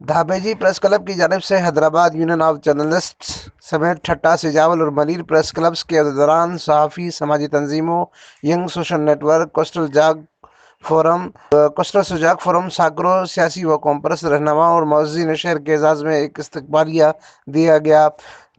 धाबेजी press club की जानिब से हैदराबाद यूनियन ऑफ जर्नलिस्ट समेत ठट्टा सिजावल और मलिर प्रेस क्लब्स के दौरान सहाफ़ी, समाजी तंजीमों, young social network, coastal Sujag forum, साकरों सियासी व कॉमपर्स रहनुमा और मौज़ीन शहर के एजाज़ में एक इस्तकबालिया दिया गया,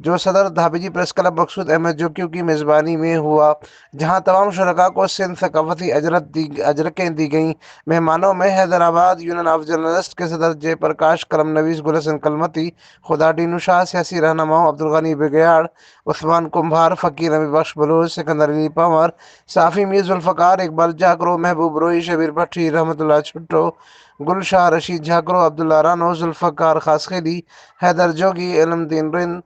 जो सदर धाबेजी प्रेस क्लब मकसूद अहमद जोकियों की मेज़बानी में हुआ, जहाँ तमाम शुरका को सिंध सकाफती अजरकें दी गईं। मेहमानों में हैदराबाद यूनियन ऑफ जर्नलिस्ट के सदर जय प्रकाश, कलम नवीस गुलशन कलमती, खुदा टीनू शाह, सियासी रहनुमाओं अब्दुल गनी बेगयाड़, उस्मान कुम्भार, फ़कीर नबी बख्श बलूच, सिकंदर अली पंवर, साफ़ी मीर जुल्फ़कार, इकबाल जाकरो, महबूब रोई, शबीर भट्टी, रहमतुल्लाह छुट्टो, गुलशाह रशीद झाकरो, अब्दुल्ला रानो, जुल्फ़कार खासखेली, हैदर जोगी, इल्मुद्दीन रिंद,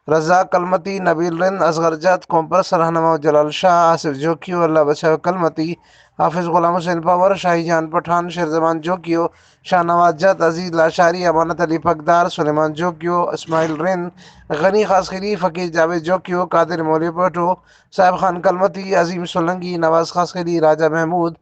रज़ा कलमती, नबील रिंद, असगर जत, कॉम्पर्स रहनुमा जलाल शाह, आसिफ जोकियो, अल्लाह बचाओ कलमती, हाफिज गुलाम हुसैन पंवर, शाहीजान पठान, शेरजमान जोकियो, शाहनवाज जत, अजीज लाशारी, अमानत अली फकदार, सुलेमान जोकियो, इस्माइल रिंद, गनी खासखीरी, फ़कीर जावेद जोकियो, कादिर मौली पटो, साहिब खान कलमती, अजीम सोलंकी, नवाज खासखीरी, राजा महमूद,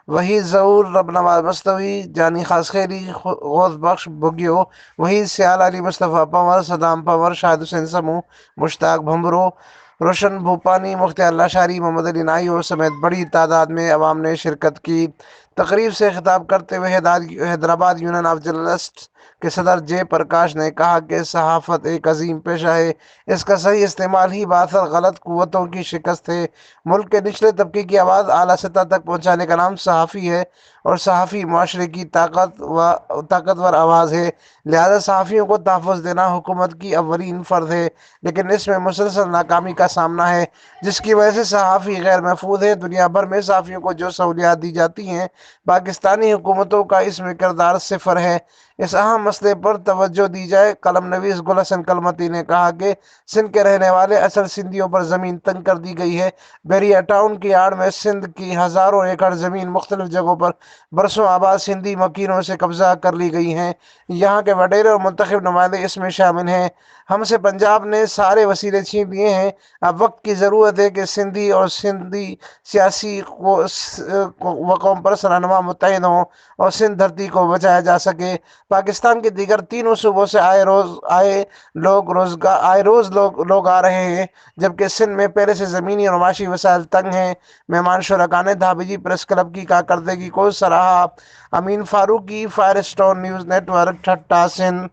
वही ज़हूर, रब नवाज मस्तवी, जानी खासखैरी, गौस बख्श बुगियो, वही सियाल अली मुस्तफ़ा पंवर, सदाम पंवर, शाहिद हुसैन समूह, मुश्ताक भंबरो, रोशन भूपानी, मुख्तियार लाशारी, मोहम्मद अली नाइयो समेत बड़ी तादाद में अवाम ने शिरकत की। तकरीब से खिताब करते हुए हैदराबाद यूनियन ऑफ जर्नलिस्ट के सदर जय प्रकाश ने कहा कि सहाफ़त एक अजीम पेशा है, इसका सही इस्तेमाल ही बातर गलत कुव्वतों की शिकस्त है। मुल्क के निचले तबके की आवाज़ आला सतह तक पहुँचाने का नाम सहाफ़ी है, और सहाफ़ी माशरे की ताकतवर आवाज़ है। लिहाजा सहाफ़ियों को तहफ़्फ़ुज़ देना हुकूमत की अव्वलीन फ़र्ज़ है, लेकिन इसमें मुसलसल नाकामी का सामना है, जिसकी वजह से सहाफ़ी गैर महफूज है। दुनिया भर में सहाफ़ियों को जो सहूलियात दी जाती हैं, पाकिस्तानी हुकूमतों का इसमें किरदार सिफर है। इस अहम मसले पर तवज्जो दी जाए। कलम नवीस गुल हसन कलमती ने कहा कि सिंध के रहने वाले असल सिंधियों पर ज़मीन तंग कर दी गई है। बैरिया टाउन की आड़ में सिंध की हज़ारों एकड़ ज़मीन मुख्तलिफ जगहों पर बरसों आबाद सिंधी मकीनों से कब्जा कर ली गई हैं। यहाँ के वडेरे और मुंतखब नुमाइंदे इसमें शामिल हैं। हमसे पंजाब ने सारे वसीले छीन लिए हैं। अब वक्त की ज़रूरत है कि सिंधी और सिंधी सियासी व कौम पर रहनुमा मुत्तहिद हों और सिंध धरती को बचाया जा सके। पाकिस्तान के दीगर तीनों सूबों से आए रोज़ लोग आ रहे हैं, जबकि सिंध में पहले से ज़मीनी और माशी वसाइल तंग हैं। मेहमान शुरका ने धाबेजी प्रेस क्लब की कारकर्दगी को सराहा। Amin Farooqui, fire stone news network, Thatta, Sindh.